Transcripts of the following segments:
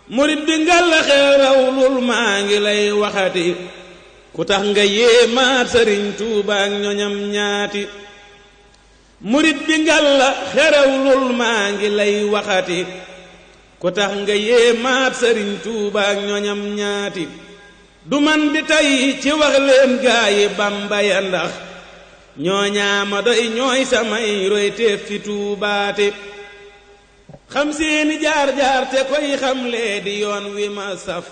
murit bi ngal la xeerawlul maa ngi lay waxati ku tax nga yéemaat sëriñ Tuuba ak ñoñam ñaati murit bi ngal la xeerawlul maa ngi lay waxati ku tax nga yéemaat sëriñ Tuuba ak ñoñam ñaati du man di tey ci wax leen gaayi Bamba ya ndax ñoo ñaama doy ñooy samay roy teef fi tuubaate xam seeni jaar-jaar te koy xam lee di yoon wi ma saf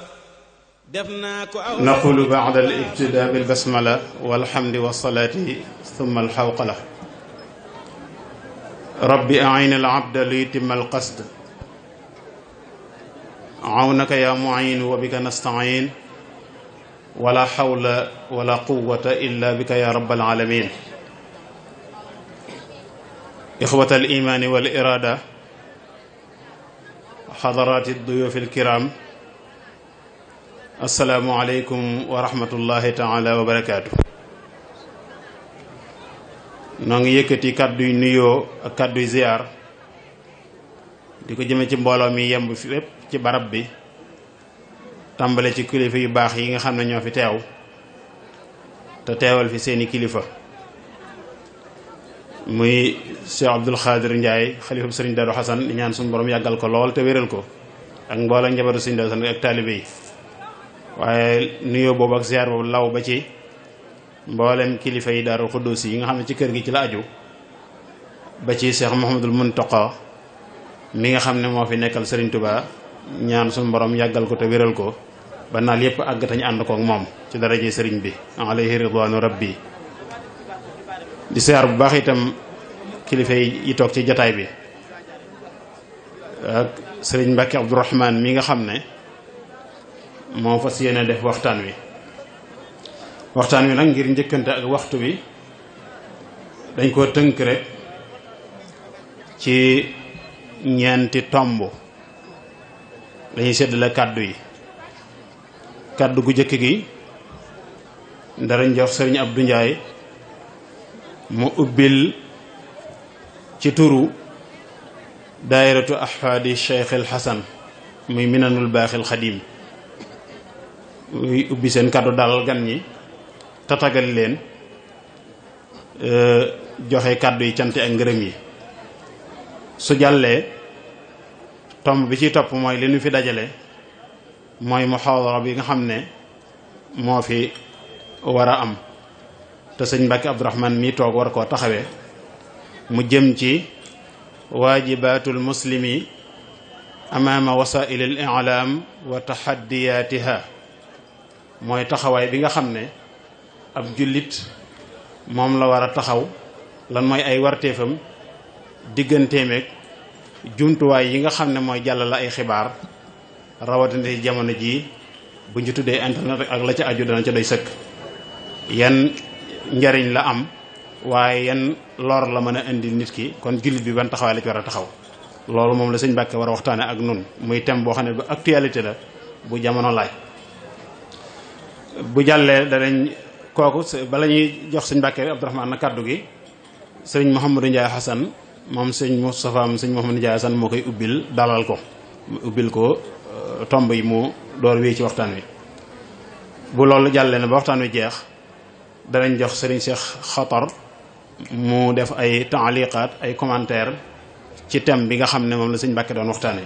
def naa ko aw naqulu ba'da al-ibtidaa bil basmala walhamdi wassalaati thumma al-hawqala rabbi a'in al-abda li yutimma al-qasd awnaka ya mu'in wa bika nasta'in wala hawla wala quwwata illa bika ya rabbal alamin ixwata al-imaani wal iraada xadaraati duyuufi al-kiraam assalaamu aleykum wa rahmatullahi taala wa barakaatu. noo ngi yëkkati kàdduy nuyoo ak kàdduy ziyaar di ko jëme ci mbooloo mi yemb fi fépp ci barab bi tàmbale ci kilifa yu baax yi nga xam ne ñoo fi teew te teewal fi seeni kilifa muy Cheikh Abdoul Khadir Ndiaye xalifa bu sëriñ Darou Xasan di ñaan suñu borom yàggal ko lool te wéral ko ak mboolem njabootu sëriñ Darou Xasan ak taalibe yi waaye nuyoo boobu ak ziar boobu law ba ci mboolem kilifa yi Daaru Xuddus yi nga xam ne ci kër gi ci la aju ba ci Cheikh Mouhamadul Muntaqa mi nga xam ne moo fi nekkal sëriñ Touba ñaan suñu borom yàggal ko te wéral ko ba naal yépp àgg tañ ànd ko ak moom ci daraje sëriñ bi alayhi ridwaanu rabbi di siyaar bu baax itam kilifa yi toog ci jataay bi ak sëriñ Mbàkke Abdourahman mi nga xam ne moo fas yéene def waxtaan wi nag ngir njëkkante ak waxtu bi dañ koo tënk rek ci ñeenti tomb dañuy séddale kàddu yi kàddu gu jëkk gi darañ jox sëriñ Abdou Ndiaye mu ubbil ci turu daayiratu ahfaadi Cheikh El Hassan muy minanul baaxil xadim muy ubbi seen kàddu dalal gan ñi tatagal leen joxe kàddu yi cant ak ngërëm yi su jàllee tomb bi ci topp mooy li ñu fi dajale mooy muhaadara bi nga xam ne moo fi war a am te sëñ Mbàkke Abdourahman mi toog war koo taxawee mu jëm ci waajibaatul muslimi amaama wasaa'ilil i'laam wa taxaddiyaatiha mooy taxawaay bi nga xam ne ab jullit moom la war a taxaw lan mooy ay warteefam digganteemeeg jumtuwaay yi nga xam ne mooy jàllale ay xibaar rawatina ci jamono jii bu ñu tuddee internet ak la ca aju dana ca doy sëkk yan njariñ la am waaye yan lor la mën a indi nit ki kon jullit bi ban taxawaay la ci war a taxaw loolu moom la sëñ Mbàkke war a waxtaane ak nun muy thème boo xam ne bu actualité la bu jamono laaj bu jàllee danañ kooku bala ñuy jox sëñ Mbàkke Abdourahmane na kàddu gi sëñ Mouhamadou Ndiaye Hassan moom sëñ Moustapha am sëñ Mouhamadou Ndiaye Hassan moo koy ubbil dalal ko ubbil ko tomb yi mu door wéy ci waxtaan wi bu loolu jàllee na ba waxtaan wi jeex danañ jox sëriñ Cheikh Xatar mu def ay taaliqaat ay commentaire ci thème bi nga xam ne moom la sëñ Mbàkke doon waxtaane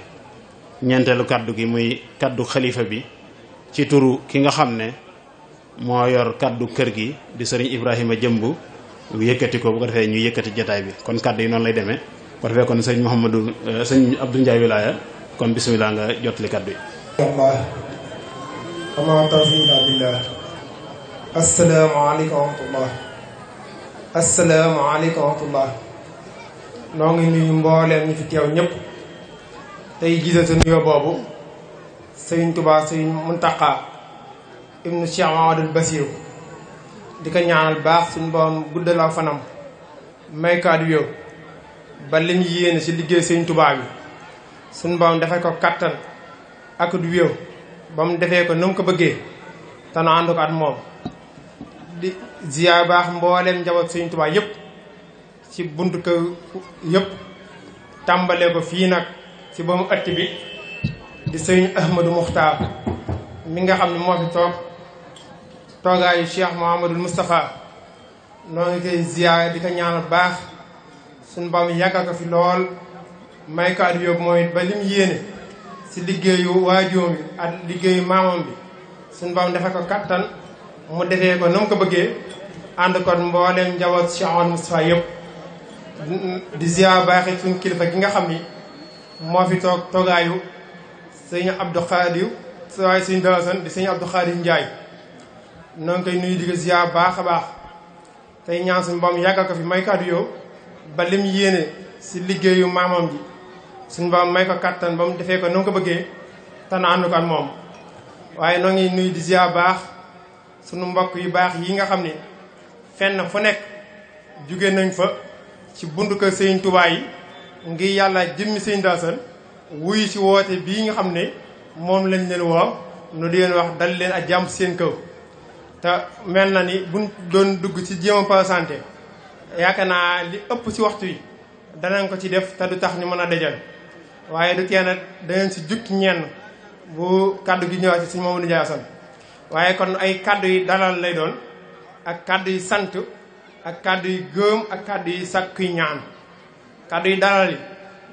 ñeenteelu kaddu gi muy kaddu xalifa bi ci turu ki nga xam ne moo yor kaddu kër gi di sëriñ Ibrahima Jëmb yëkkati ko bu ko defee ñu yëkkati jataay bi kon kaddu yi noonu lay demee bu ko defee kon sëriñ Mouhamadou sëriñ Abdou Ndiaye Wilaya kon bisimilah nga jotali kaddu yi. asalaamaaleykum wa rahmatullah asalaamaaleykum wa rahmatullah noo ngi nuyu mbooleem ñi fi teew ñëpp tey gisal sa nuyoo boobu sëriñ Tuubaa sëriñ Muntaqa ibnu Cheikh Mamadou Basiru di ko ñaanal baax suñu borom guddal aw fanam may kaadu yow ba li ñu yéene si liggéey sëriñ Tuubaa bi suñu borom defee ko kattan ak du wéew ba mu defee ko na mu ko bëggee te nu ànd ko at moom di ziyaar baax mbooleem njaboot sëriñ Tuubaa yëpp ci buntu kër yëpp tàmbalee ko fii nag ci ba mu ëtt bi di sëriñ Ahmadou Muxtaar mi nga xam ne moo fi toogaayu Cheikh Mouhamadul Moustapha noo ngi koy ziyaare di ko ñaanal baax suñu bam yàggal ko fi lool may ko at yóbbu mooy ba lim yéene si liggéeyu waajuram bi ak liggéeyu maamam bi suñu bam defe ko kattan mu defee ko na mu ko bëggee ànd kon mbooleem njaboot Cheikh Mouhamadul Moustapha yëpp di ziyaar baaxee suñu kilifa gi nga xam ni moo fi toogaayu sëñ Abdou Khadir waaye sëñ Dalasan di sëñ Abdou Khadir Ndiaye noo ngi koy nuyu di ko ziyaar baax a baax tey ñaan suñu boom yàggal ko fi may kàddu yow ba lim yéene si liggéeyu maamam ji suñu boom may ko kattan ba mu defee ko na mu ko bëggee te na ànd ko ak moom waaye noo ngi nuyu di ziyaar baax suñu mbokk yu baax yi nga xam ni fenn fu nekk jóge nañ fa ci buntu kër sëñ Touba yi ngir yàlla jëmmi sëñ Dalasan wuyu si woote bii nga xam ne moom lañ leen woo nu di leen wax dal leen ak jàmm seen kaw te mel na ni buñ doon dugg ci jéem a présenté yaakaar naa li ëpp ci waxtu yi danañ ko ci def te du tax ñu mën a dajal waaye du tee nag danañ si jukki ñenn bu kaddu gi ñëwaat ci suñu Mamadou Ndiaye Assane waaye kon ay kaddu yi dalal lay doon ak kaddu yi sant ak kaddu yi gëm ak kaddu yi sakkuy ñaan kaddu yi dalal yi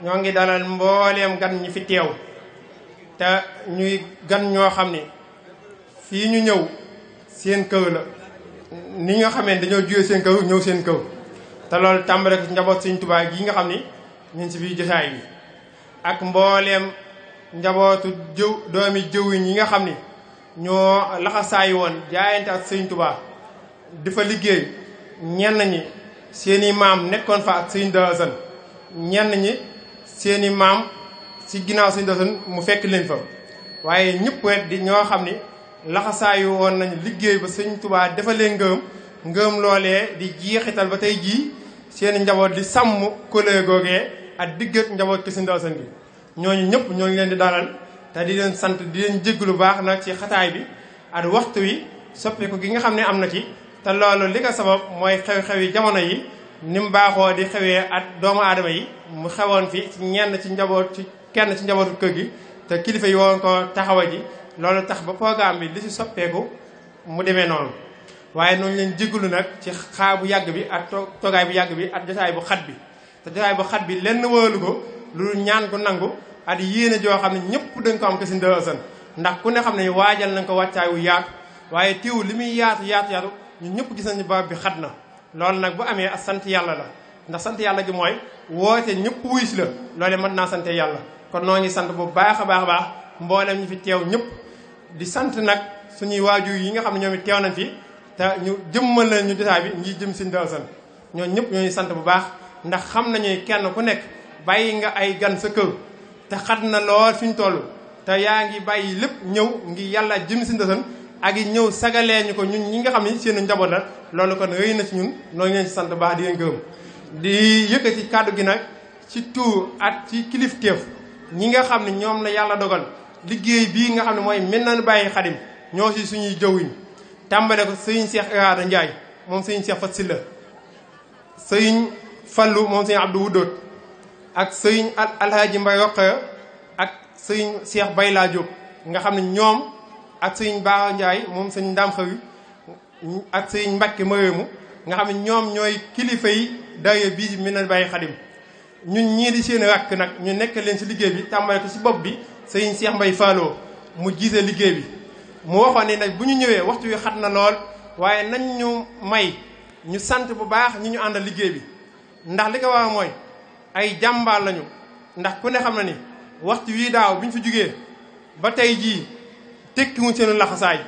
ñoo ngi dalal mbooleem gan ñi fi teew te ñuy gan ñoo xam ni fii ñu ñëw seen kër la ni nga xamee dañoo jóge seen kër ñëw seen kër te loolu tàmbale ko ci njaboot Sëñ Tuubaa gi nga xam ni ñu ngi si biir jotaay bi ak mbooleem njabootu doomi jëwriñ yi nga xam ni ñoo laxasaayi woon jaayante ak Sëñ Tuubaa di fa liggéey ñenn ñi seeni maam nekkoon fa ak Sëñ Dalasan ñenn ñi seeni maam si ginnaaw Sëñ Dalasan mu fekk leen fa waaye ñëpp wet di ñoo xam ni laxasaayu woon nañu liggéey ba Sëñ Tuubaa defalee ngëm loolee di jeexital ba tey jii seeni njaboot di sàmm kóllëre googee ak diggat njaboot ki Sëñ Dalasan bi ñooñu ñëpp ñoo ngi leen di dalal te di leen sant di leen jégg lu baax nag ci xataay bi ak waxtu wi soppeeku gi nga xam ne am na ci te loolu li ko sabab mooy xew-xew yi jamono yi ni mu baaxoo di xewee ak doomu aadama yi mu xewoon fi ci ñenn ci njaboot ci kenn ci njabootu kër gi te kilifa yi woon ko taxawa ji loolu tax ba programme bi li ci soppeeku mu demee noonu waaye noonu leen jégalu nag ci xaar bu yàgg bi ak toogaay bu yàgg bi ak jotaay bu xat bi te jotaay bu xat bi lenn wóolu ko lu ñaan ko nangu ak yéene joo xam ne ñëpp dañ ko am ko Sëñ Dalasan ndax ku ne xam ne waajal nañ ko wàccaay wu yaatu waaye teew li muy yaatu ñun ñëpp gis nañu barab bi xat na loolu nag bu amee ak sant yàlla la ndax sant yàlla gi mooy woote ñëpp wuy si la loolee mën naa sante yàlla kon noo ngi sant bu baax a baax mboolem ñi fi teew ñëpp di sant nag suñuy waajur yi nga xam ne ñoom it teew nañ fi te ñu jëmmal leen ñu jotaay bi ngi jëm Sëñ Dalasan ñoo ñëpp ñooñu sant bu baax ndax xam nañu kenn ku nekk bàyyi nga ay gan sa kër te xat na lool fi ñu toll te yaa ngi bàyyi lépp ñëw ngi yàlla jëm Sëñ Dalasan ak yi ñëw sagalee ñu ko ñun ñi nga xam ne seen njaboot la loolu kon rëy na ci ñun noo ngi leen ci sant baax di leen gërëm di yëkkati kàddu gi nag ci tuur ak ci kilifteef ñi nga xam ne ñoom la yàlla dogal liggéey bii nga xam ne mooy Minane Baye Khadim ñoo si suñuy jëwriñ tàmbale ko sëriñ Cheikh Irada Ndiaye moom sëriñ Cheikh Fat Silla sëriñ Fallu moom sëriñ Abdou Wuddoot ak sëriñ Alhaji Mbay Roqaya ak sëriñ Cheikh Bayla Diop nga xam ne ñoom ak sëriñ Baara Ndiaye moom sëriñ Ndam Xawi ak sëriñ Mbacke Maréemu nga xam ne ñoom ñooy kilifa yi daye bii Minane Baye Khadim ñun ñii di seen rakk nag ñu nekk leen si liggéey bi tàmbale ko si bopp bi sëriñ Cheikh Mbay Falloo mu jiite liggéey bi mu waxoon ne nag bu ñu ñëwee waxtu wi xat na lool waaye nañ ñu may ñu sant bu baax ñi ñu àndal liggéey bi ndax li ko war mooy ay jàmbaar lañu ndax ku ne xam na ni waxtu wii daaw bi ñu fi jugee ba tey jii tekkiwuñ seen laxasaay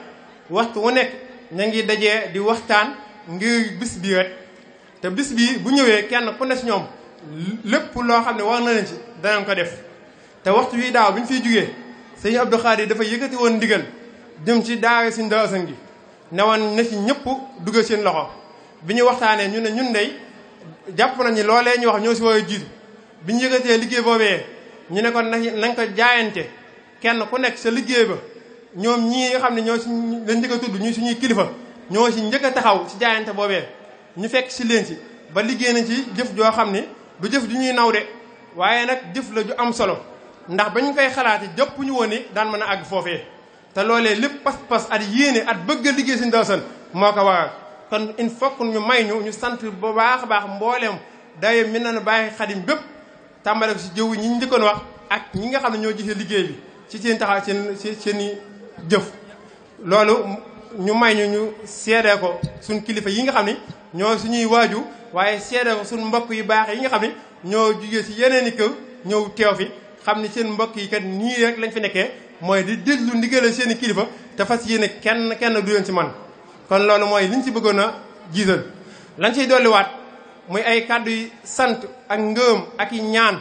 waxtu wu nekk ña ngi dajee di waxtaan ngir bis bii rek te bis bii bu ñëwee kenn ku ne si ñoom lépp loo xam ne war na leen ci danañ ko def te waxtu wii daaw bi ñu fiy jugee sëñ Abdou Khadir dafa yëkkati woon ndigal jëm ci daara Sëñ Dalasan gi ne woon na ci ñëpp dugal seen loxo bi ñu waxtaanee ñu ne ñun dey jàpp nañu loolee ñu wax ñoo si war a jiitu bi ñu yëkkatee liggéey boobee ñu ne kon nañ ko jaayante kenn ku nekk sa liggéey ba ñoom ñii nga xam ne ñoo si lañ njëkk a tudd ñu suñuy kilifa ñoo si njëkk a taxaw si jaayante boobee ñu fekk si leen si ba liggéey nañ ci jëf joo xam ne du jëf ju ñuy naw de waaye nag jëf la ju am solo ndax bañ koy xalaati jëpp ñu woon ni daan mën a àgg foofee te loolee lépp pas-pas at yéene at bëgg a liggéey Sëriñ Daaru Asan moo ko waral kon il faut que ñu may ñu sant bu baax a baax mbooleem daye mi nan bàyyi xadim bépp tàmbale ko si jëw ñi ñu njëkkoon wax ak ñi nga xam ne ñoo gisee liggéey bi ci seen taxaw seen i jëf loolu ñu may ñu seedee ko suñ kilifa yi nga xam ni ñoo suñuy waaju waaye seedee ko suñ mbokk yu baax yi nga xam ni ñoo jugee si yeneen i kër ñëw teew fi xam ni seen mbokk yi kat nii rek lañ fi nekkee mooy di déglu ndigal seen i kilifa te fas yéene kenn du leen si man kon loolu mooy liñ si bëggoon a jiital lañ ciy dolliwaat muy ay kàddu yi sant ak ngërëm ak i ñaan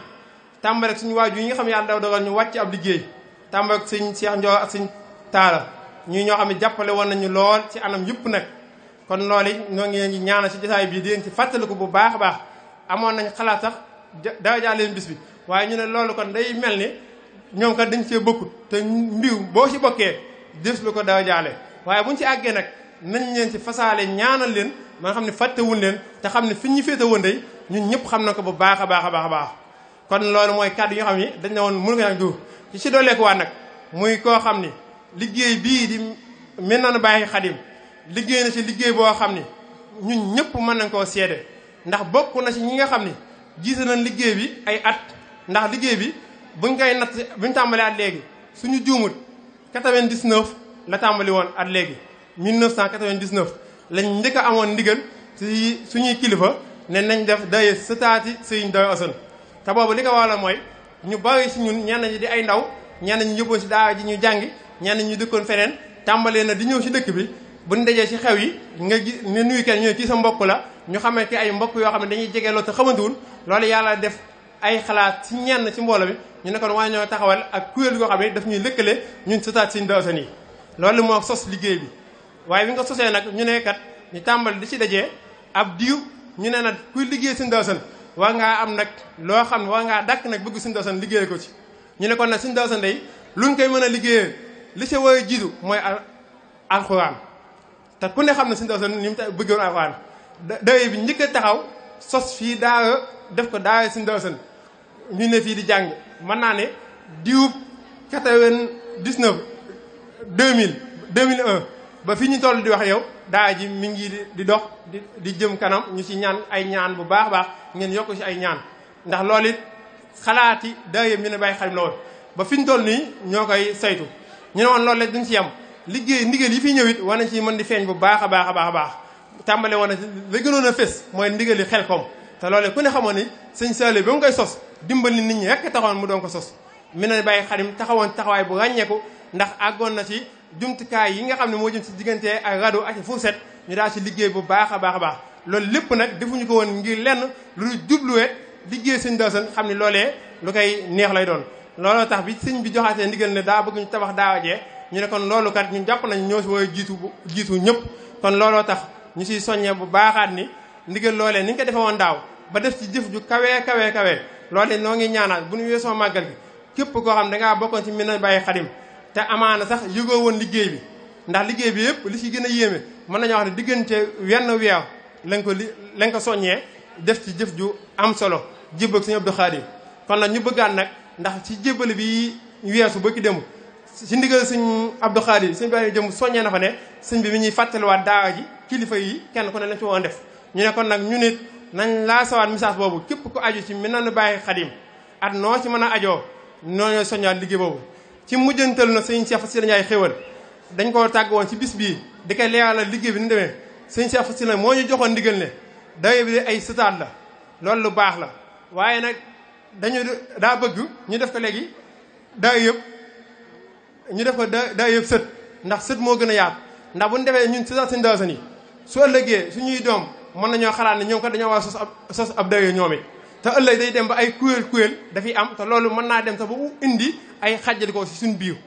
tàmbale ak suñu waaju yi nga xam ne yàlla daw dogal ñu wàcc ab liggéey tàmbale ak sëñ Cheikh Ndiol ak sëñ Taala ñuy ñoo xam ne jàppale woon nañu lool ci anam yëpp nag kon loolu ñoo ngi leen di ñaanal ci jotaay bii di leen ci fàttaliku bu baax a baax amoon nañ xalaat sax daaw jaa leen bis bi waaye ñu ne loolu kon day mel ni ñoom kat dañ cee bokkut te mbiw boo ci bokkee des lu ko daaw jaale waaye buñ ci àggee nag nañ leen ci fasaale ñaanal leen ma nga xam ne fàttewuñ leen te xam ne fi ñu féete woon day ñun ñëpp xam na ko bu baax a baax a baax a baax kon loolu mooy kàddu yi nga xam ni dañ ne woon mënu nga nag du ci si dooleeku waat nag muy koo xam ni liggéey bii di Minanu Baaqil Xadim liggéey na ci liggéey boo xam ni ñun ñëpp mën nañ koo seede ndax bokk na ci ñi nga xam ni gis nañ liggéey bi ay at ndax liggéey bi buñ koy natt buñ tàmbalee at léegi suñu juumut 99 la tàmbali woon at léegi 1999 lañ njëkk a amoon ndigal ci suñuy kilifa ne nañ def daye sëtaati Sëriñ Daaru Asan te boobu li ko waral mooy ñu bari si ñun ñenn ñi di ay ndaw ñenn ñi yóbboon si daara ji ñu jàngi ñenn ñi dëkkoon feneen tàmbalee na di ñëw si dëkk bi buñ dajee si xew yi nga gis ne nuyu kenn ñooy kii sa mbokk la ñu xamee ki ay mbokk yoo xam ne dañuy jege loolu te xamantuwul loolu yàlla def ay xalaat si ñenn ci mbooloo bi ñu ne kon waa ñoo taxawal ak kuréel yoo xam ne daf ñuy lëkkale ñun sëtaat Sëriñ Daaru Asan yi loolu moo sos liggéey bi waaye bi nga sosee nag ñu ne kat ñu tàmbali di ci dajee ab diw ñu ne nag kuy liggéey Sëriñ Daaru Asan war ngaa am nag loo xam ne war ngaa dàkk nag bëgg Sëriñ Daaru Asan liggéey ko ci ñu ne kon nag Sëriñ Daaru Asan day luñ koy mën a liggéeyee li ci war a jiitu mooy alxuraan te ku ne xam ne Sëriñ Daaru Asan ni mu bëggoon alxuraan dawe bi njëkk a taxaw sos fii daara def ko daara Sëriñ Daaru Asan ñu ne fii di jàng mën naa ne diwub 99 2001 ba fi ñu toll di wax yow daara ji mi ngi di dox di jëm kanam ñu ci ñaan ay ñaan bu baax a baax ngeen yokk ci ay ñaan ndax loolu it xalaati daara Minanu Baaqil Xadim la woon ba fi ñu toll nii ñoo koy saytu ñu ne woon loolu la duñ ci yem liggéey ndigal yi fi ñëw it war nañ ci mën di feeñ bu baax a baax a baax a baax tàmbale woon na la gënoon a fés mooy ndigal yi Xelkom te loolu ku ne xamoon ni sëñ Saliou ba mu koy sos dimbali nit ñi rekk taxawoon mu doon ko sos Minanu Baaqil Xadim taxawoon taxawaay bu ràññeeku ndax àggoon na ci jumtukaay yi nga xam ne moo jëm ci diggante ak rajo ak fourchette ñu daal ci liggéey bu baax a baax a baax loolu lépp nag defuñu ko woon ngir lenn lu jubluwee liggéey Sëriñ Daaru Asan xam ne loolee lu koy neex lay doon looloo tax bi sëñ bi joxaatee ndigal ne daa bëgg ñu tabax daawa jee ñu ne kon loolu kat ñu jàpp nañu ñoo si war a jiitu ñëpp kon looloo tax ñu siy soññee bu baaxaat ni ndigal loolee ni nga ko defee woon daaw ba def ci jëf ju kawee loolee noo ngi ñaanaat bu ñu weesoo màggal gi képp koo xam ne dangaa bokkoon ci Minanu Baaqil Xadim te amaana sax yëgoo woon liggéey bi ndax liggéey bi yëpp li ci gën a yéeme mën nañoo wax ne diggante wenn weer lañ ko soññee def ci jëf ju am solo jébbal Sëriñ Abdou Khadim kon nag ñu bëggaat nag ndax ci jébbal bi weesu ba ki dem ci ndigal Sëriñ Abdou Khadim sëñ bi jëm soññee na fa ne sëñ bi mi ñuy fàttaliwaat daara ji kilifa yi kenn ku ne lañ ci woon def ñu ne kon nag ñu nit nañ laa sawaat message boobu képp ku aju ci Minanu Baaqil Xadim at noo ci mën a ajoo noo ñooy soññaat liggéey boobu ci mujjantal na sëñ Cheikh Fassila Ndiaye xéwal dañ koo tàgg woon ci bis bii di koy leeralal liggéey bi ni demee sëñ Cheikh Fassila moo ñu joxoon ndigal ne daye bi de ay sëtaat la loolu lu baax la waaye nag daa bëgg ñu def ko léegi daye yëpp ñu def ko daye yëpp sët ndax sët moo gën a yaatu ndax bu ñu defee ñun sëtaat Sëriñ Daaru Asan yi su ëllëgee suñuy doom mën nañoo xalaat ne ñoom kat dañoo war a sos ab daye ñoom it te ëllëg day dem ba ay kuréel dafay am te loolu mën naa dem sax ba indi ay xàjjali ko si suñu biir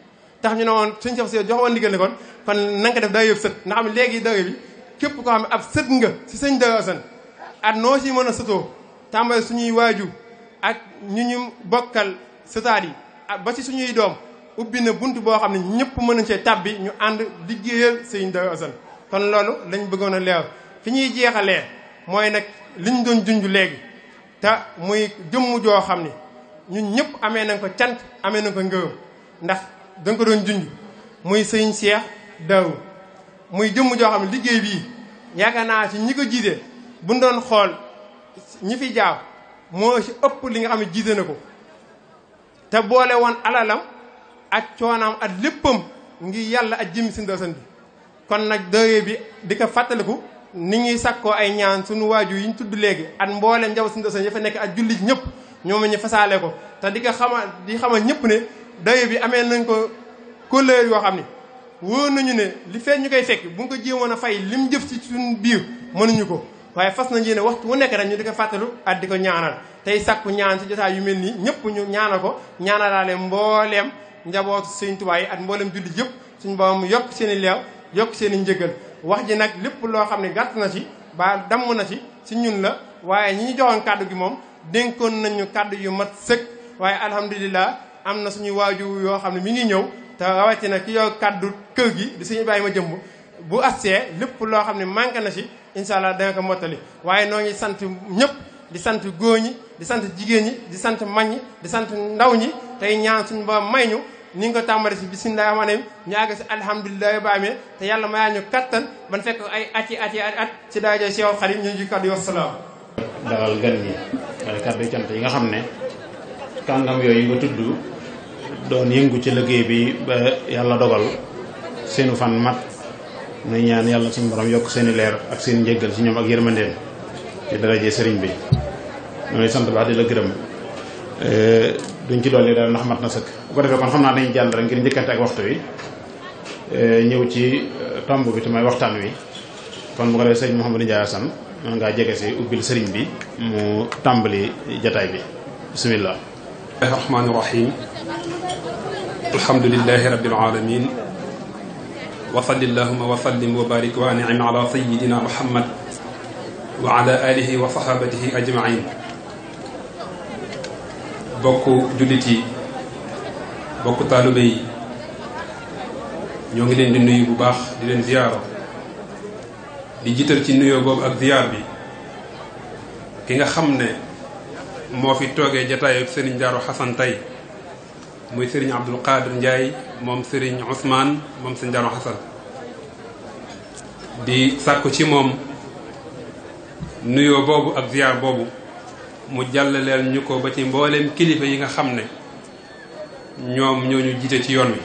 tax ñu ne woon suñu Cheikh Fassila jox woon ndigal ne kon na nga ko def daye yëpp sët nga xam ne léegi daye bi képp koo xam ne ab sët nga si Sëriñ Daaru Asan at noo si mën a sëtoo tàmbale suñuy waaju ak ñu bokkal sëtaat yi ba ci suñuy doom ubbi na bunt boo xam ne ñëpp mën nañ cee tabbi ñu ànd liggéeyal Sëriñ Daaru Asan kon loolu lañ bëggoon a leer fi ñuy jeexalee mooy nag liñ doon junj léegi te muy jëmm joo xam ni ñun ñëpp amee nañ ko cant amee nañ ko ngërëm ndax da nga ko doon junj muy sëñ Cheikh Darou muy jëmm joo xam ne liggéey bii yaakaar naa ci ñi ko jiite buñ doon xool ñi fi jaaw moo ci ëpp li nga xam ne jiite na ko te boole woon alalam ak coonaam ak léppam ngi yàlla ak jëmmi si ndosan bi kon nag daayira bi di ko fàttaliku ni ñuy sakkoo ay ñaan suñu waajur yi ñu tudd léegi at mbooleem njaw si ndosan ya fa nekk ak jullit ñëpp ñoom ñu fasaale ko te di ko xamal ñëpp ne daayira bi amee nañ ko couleur yoo xam ne wóor nañu ne li feet ñu koy fekk bu ñu ko jéemoon a fay lim jëf ci suñu biir mënuñu ko waaye fas nañ yéene waxtu wu nekk rek ñu di ko fàttalu at di ko ñaanal tey sakku ñaan ci jotaay yu mel nii ñëpp ñu ñaanal ko ñaanalaale mbooleem njabootu Sëñ Tuubaa yi ak mbooleem jullit yëpp suñu borom yokk seen i leew yokk seen i njëgal wax ji nag lépp loo xam ne gàtt na ci ba damm na ci ñun la waaye ñi ñu joxoon kàddu gi moom dénkoon nañu kàddu yu mat sëkk waaye alhamdulilah am na suñu waajur yoo xam ne mi ngi ñëw te rawatina ki yow kàddu kër gi di Sëñ Ibrahima Jëmb bu assee lépp loo xam ne manqué na ci incha allah danga ko mottali waaye noo ngi sant ñëpp di sant góor ñi di sant jigéen ñi di sant mag ñi di sant ndaw ñi tey ñaan suñu ba may ñu ni nga ko tàmbali si bisimilah rahmaani rahim ñu àgg si alhamdulilah ba amee te yàlla mayaa ñu kattan ban fekk ay at si daaje Cheikh Xadim ñu ngi kàddu wasalaam. dalal gan ñi waaye kàddu yu cant yi nga xam ne kàngam yooyu nga tudd doon yëngu ci liggéey bi ba yàlla dogal seenu fan mat nuy ñaan yàlla suñu borom yokk seeni leer ak seen njéggal ci ñoom ak yërmandeem ci daraje sëriñ bi ñoo ngi sant baax di la gërëm duñ ci dolli dara ndax mat na sëkk bu ko defee kon xam naa dañuy jàll rek ngir njëkkante ak waxtu wi ñëw ci tomb bi te mooy waxtaan wi kon bu ko defee sëriñ Mouhamadou Ndiaye Assane mën ngaa jege si ubbil sëriñ bi mu tàmbali jataay bi bismillah. rahmaani rahim alhamdulillahi rabbil alamin wa salli allahumma wa sallim wa barik wa an'im ala sayyidina muhammad wa ala alihi wa sahabatihi ajmain bokk jullit yi bokk taalibe yi ñoo ngi leen di nuyu bu baax di leen ziyaara di jiital ci nuyoo boobu ak ziyaar bi ki nga xam ne moo fi toogee jataayu Serigne Darou Hassane tey muy Serigne Abdul Qadir Ndiaye moom Serigne Ousmane moom Serigne Darou Hassane di sàkku ci moom nuyoo boobu ak ziyaar boobu mu jàllaleel ñu ko ba ci mbooleem kilifa yi nga xam ne ñoom ñoo ñu jiite ci yoon wi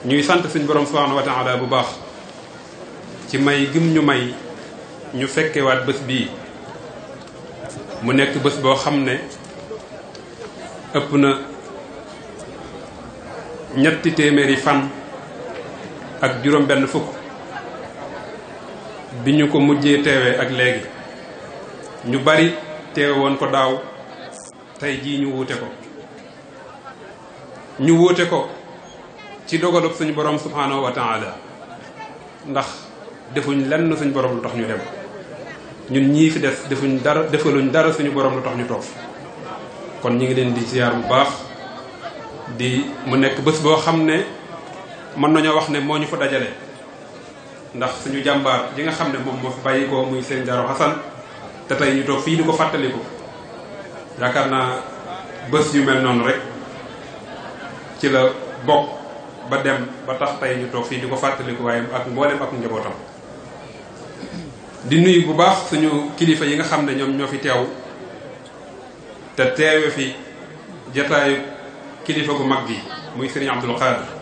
ñuy sant suñ borom subhanahu wa ta'ala bu baax ci may gim ñu may ñu fekkewaat bés bii mu nekk bés boo xam ne ëpp na 300 fan ak juróom-benn fukk bi ñu ko mujjee teewee ak léegi ñu bari teewe woon ko daaw tey jii ñu wuute ko ci dogalub suñu borom subhanahu wa ta'ala ndax defuñ lenn suñu borom lu tax ñu dem ñun ñii fi des defaluñ dara suñu borom lu tax ñu toog kon ñi ngi leen di ziar bu baax di mu nekk bés boo xam ne mën nañoo wax ne moo ñu fa dajale ndax suñu jàmbaar ji nga xam ne moom moo fi bàyyi ko muy Serigne Darou Hassane te tey ñu toog fii di ko fàttaliku yaakaar naa bés yu mel noonu rek ci la bokk ba dem ba tax tey ñu toog fii di ko fàttaliku waaye ak mboolem ak njabootam di nuyu bu baax suñu kilifa yi nga xam ne ñoom ñoo fi teew te teewe fi jataayu kilifa gu mag gi muy Serigne Abdul Qadir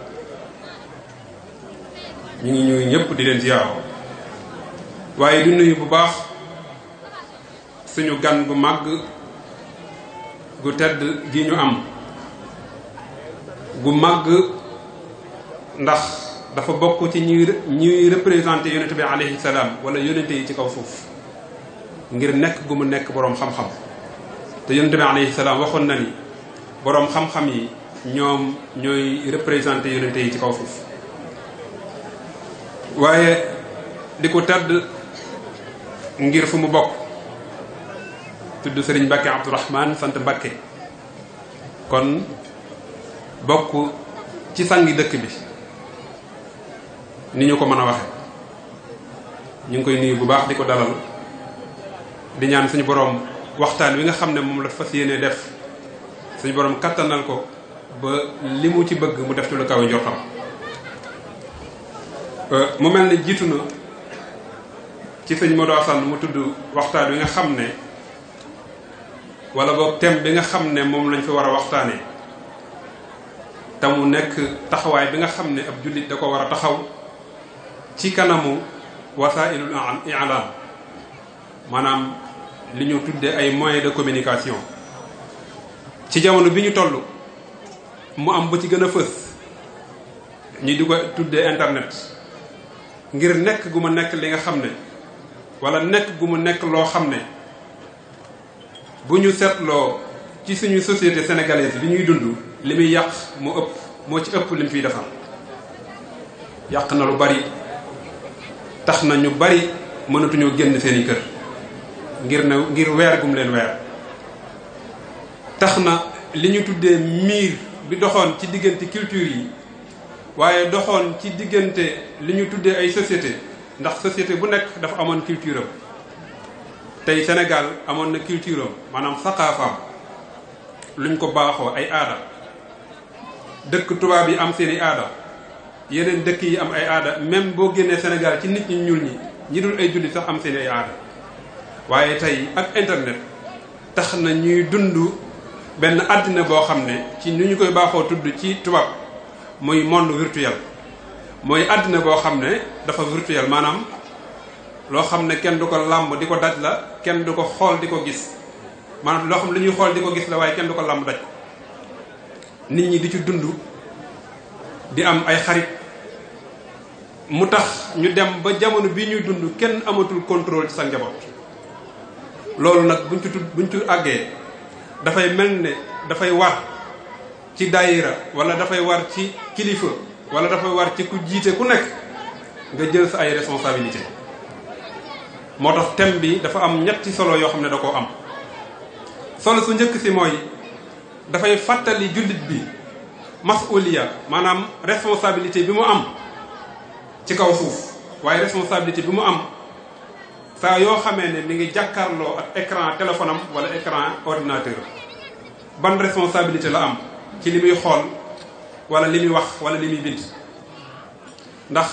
ñu ngi ñuy ñëpp di leen ziyaar waaye di nuyu bu baax suñu gan gu màgg gu tedd gi ñu am gu màgg ndax dafa bokk ci ñuy représenté yonente bi alayhi salaam wala yonente yi ci kaw suuf ngir nekk gu mu nekk boroom xam-xam te yonente bi alayhi salaam waxoon na ni boroom xam-xam yi ñoom ñooy représenté yonente yi ci kaw suuf waaye di ko tedd ngir fu mu bokk tudd Serigne Mbacké Abdourahmane sant Mbacké kon bokk ci sangi dëkk bi ni ñu ko mën a waxe ñu ngi koy nuyu bu baax di ko dalal di ñaan suñu boroom waxtaan wi nga xam ne moom la fas yéene def suñu borom kattanal ko ba li mu ci bëgg mu def ci lu kaw njortam. mu mel ne jiitu na ci sëñ Modou Assane mu tudd waxtaan wi nga xam ne wala boog thème bi nga xam ne moom lañ fi war a waxtaanee te mu nekk taxawaay bi nga xam ne ab jullit da ko war a taxaw ci kanamu wasailul i'lam maanaam li ñu tuddee ay moyens de communication. ci jamono bi ñu toll mu am ba ci gën a fës ñi di ko tuddee internet ngir nekk gu ma nekk li nga xam ne wala nekk gu mu nekk loo xam ne bu ñu seetloo ci suñu société sénégalaise bi ñuy dund li muy yàq moo ci ëpp li mu fiy defar. yàq na lu bari, tax na ñu bari mënatuñoo génn seeni kër ngir weer gum leen weer. tax na li ñu tuddee miir bi doxoon ci diggante culture yi waaye doxoon ci diggante li ñu tuddee ay société, ndax société bu nekk dafa amoon culture am. tey Sénégal amoon na culture am maanaam saqaafaam luñ ko baaxoo ay aada. dëkk tubaab yi am seeni aada, yeneen dëkk yi am ay aada, même boo génnee Sénégal ci nit ñi ñuul ñi dul ay jullit sax am seeni ay aada. waaye tey ak internet tax na ñuy dund benn àddina boo xam ne ci ni ñu koy baaxoo tudd ci tubaab muy monde virtuel. mooy àddina boo xam ne dafa virtuel, maanaam loo xam ne kenn du ko làmb di ko daj la, kenn du ko xool di ko gis, maanaam loo xam ne lu ñuy xool di ko gis la waaye kenn du ko làmb daj ko. nit ñi di ci dund di am ay xarit, mu tax ñu dem ba jamono bi ñuy dund kenn amatul contrôle ci sa njaboot. loolu nag buñ ci àggee dafay mel ne dafay war ci daayira wala dafay war ci kilifa wala dafay war ci ku jiite ku nekk nga jël sa ay responsabilité. moo tax thème bi dafa am ñetti solo yoo xam ne da koo am. solo su njëkk si mooy dafay fàttali jullit bi masuliya, maanaam responsabilité bi mu am ci kaw suuf, waaye responsabilité bi mu am saa yoo xamee ne mi ngi jàkkaarloo ak écran téléphone am wala écran ordinateur. ban responsabilité la am ci li muy xool wala li muy wax wala li muy bind. ndax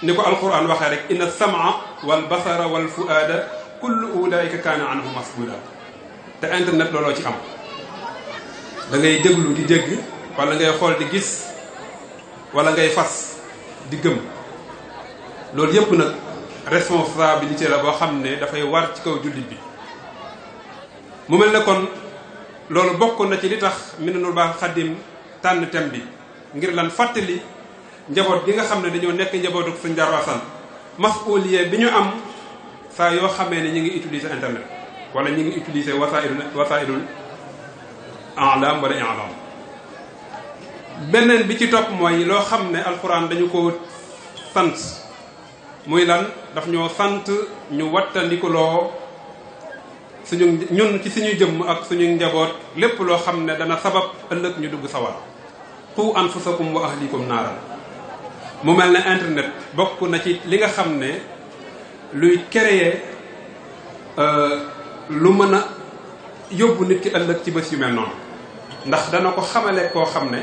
ni ko alquran waxee rek, inna sam'a wal basara wal fuada kullu ulaika kaana anhu mas'ula. te internet looloo ci am. da ngay déglu di dégg wala ngay xool di gis wala ngay fas di gëm. loolu yépp nag responsabilité la boo xam ne dafay war ci kaw jullit bi. mu mel ne kon loolu bokk na ci li tax Minanul Baaxil Xadim tànn thème bi, ngir lan fàttali njaboot gi nga xam ne dañoo nekk njabootu Sëñ Darou Assane masuuliye bi ñu am saa yoo xamee ne ñu ngi utiliser internet wala ñu ngi utiliser wasailul i'lam wala i'lam. beneen bi ci topp mooy loo xam ne alxuraan dañu ko sant, muy lan daf ñoo sant ñu wattandikuloo ñun ci suñu jëmm ak suñu njaboot lépp loo xam ne dana sabab ëllëg ñu dugg sawar. qu anfusakum wa ahlikum naaran. mu mel ne internet bokk na ci li nga xam ne luy créer lu mën a yóbbu nit ki ëllëg ci bés yu mel noonu. ndax dana ko xamale koo xam ne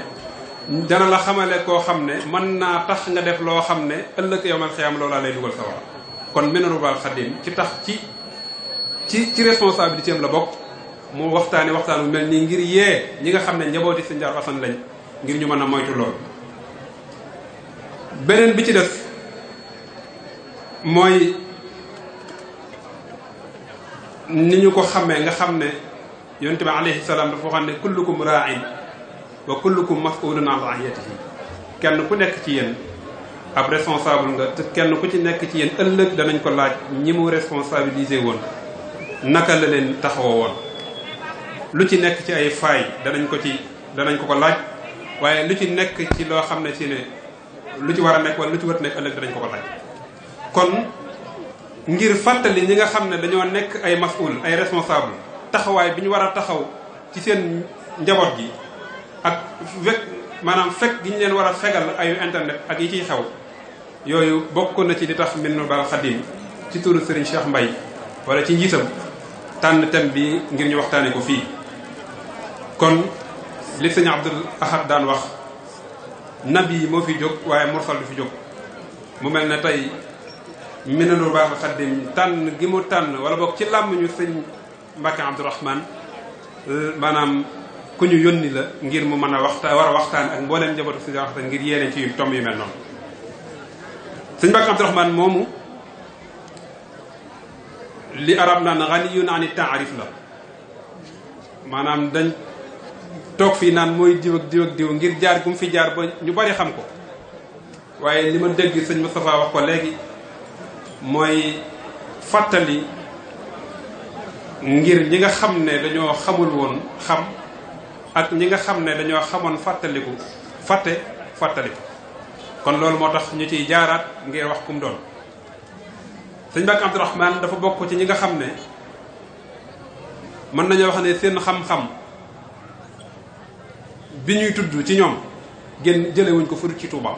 dana la xamale koo xam ne mën naa tax nga def loo xam ne ëllëg yawmal xiyaam loolaa lay dugal sawar. kon Minanul Baaxil Xadim ci tax ci responsabilité am la bokk mu waxtaan mel nii ngir yee ñi nga xam ne njabooti Sëñ Darou Assane lañ, ngir ñu mën a moytu lool. beneen bi ci def mooy ni ñu ko xamee nga xam ne yonent bi alayhi salaam dafa waxoon ne kullukum raa'in wa kullukum mas'ulun an ra'iyatihi. kenn ku nekk ci yéen ab responsable nga, te kenn ku ci nekk ci yéen ëllëg danañ ko laaj ñi mu responsabilisé woon naka la leen taxawoo woon. lu ci nekk ci ay faay danañ ko laaj, waaye lu ci nekk ci loo xam ne ci ne lu ci war a nekk wala lu ci war a nekk ëllëg danañ ko laaj. kon ngir fàttali ñi nga xam ne dañoo nekk ay mas'ul, ay responsable, taxawaay bi ñu war a taxaw ci seen njaboot gi ak maanaam fekk gi ñu leen war a fegal ayu internet ak yi ciy xew. yooyu bokk na ci li tax Minanul Baaxil Xadim ci turu Serigne Cheikh Mbaye wala ci njiitam tànn thème bi ngir ñu waxtaane ko fii. kon li sëñ Abdul Ahad daan wax nabi yi moo fi jóg waaye mursal du fi jóg. mu mel ne tey Minanul Baaxil Xaddim tànn gi mu tànn wala boog ci làmmiñu sëñ Mbàkke Abdourahman maanaam ku ñu yónni la ngir mu mën a waxtaan ak mbooleem njabootu si waxtaan ngir yéene ci tomb yu mel noonu. sëñ Mbàkke Abdourahman moomu li arab naan ganiyun ani taarif la maanaam dañ toog fii naan mooy diw ak diw ak diw ngir jaar gu mu fi jaar ba ñu bari xam ko waaye li ma dégg sëñ Moustapha wax ko léegi mooy fàttali ngir ñi nga xam ne dañoo xamul woon xam ak ñi nga xam ne dañoo xamoon fàttaliku fàttaliku kon loolu moo tax ñu ciy jaaraat ngir wax kum doon. sëñ Mbàkke Abdourahman dafa bokk ci ñi nga xam ne mën nañoo wax ne seen xam-xam bi ñuy tudd ci ñoom génn jëlewuñ ko fudut ci Touba.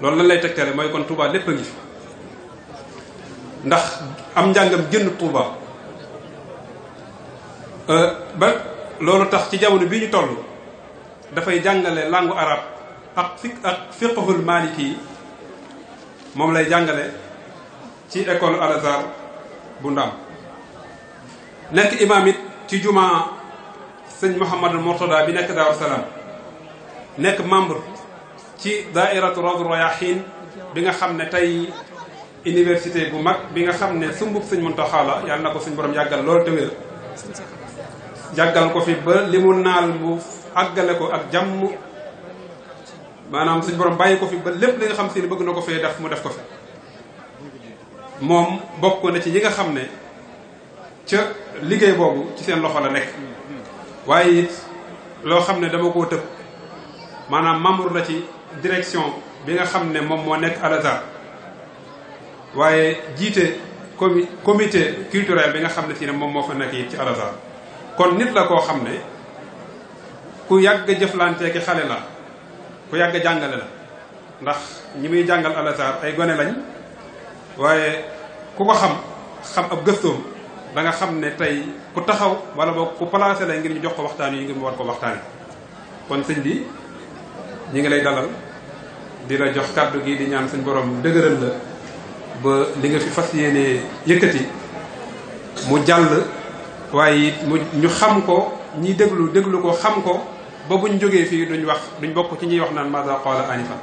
loolu lan lay tegtale mooy kon Touba lépp a ngi fi ndax am njàngam génn Touba ba loolu tax ci jamono bi ñu toll dafay jàngale langue arabe ak fiqhul maliki yi moom lay jàngale ci école Al Azhar bu Ndaam nekk imaam it ci juma sëñ Mouhamadou Mourtada bi nekk Daaru Salaam nekk membre ci daairatu Rawdu Rayaahiin bi nga xam ne tey université bu mag bi nga xam ne sumbub sëñ Muntaxa la yàlla na ko suñ borom yàggal loolu te wér jàggal ko fi ba li mu naal mu àggale ko ak jàmm maanaam suñ borom bàyyi ko fi ba lépp li nga xam si ne bëgg na ko fee def mu def ko fi moom bokk na ci ñi nga xam ne ca liggéey boobu ci seen loxo la nekk waaye it loo xam ne dama koo tëb maanaam membre la ci direction bi nga xam ne moom moo nekk Al Azhar waaye jiite comité culturel bi nga xam ne si ne moom moo fa nekk it ci Al Azhar kon nit la koo xam ne ku yàgg jëflante ki xale la ku yàgg jàngale la ndax ñi muy jàngal Al Azhar ay gone lañ waaye ku ko xam ab gëstoom da nga xam ne tey ku taxaw wala boog ku placé la ngir ñu jox ko waxtaan yi ngir mu war ko waxtaani kon sëñ bi ñi ngi lay dalal di la jox kàddu gi di ñaan suñ borom dëgëral la ba li nga fi fas yéene yëkkati mu jàll waaye it ñu xam ko ñiy déglu ko xam ko ba buñ jógee fii duñ bokk ci ñuy wax naan maza qala anifa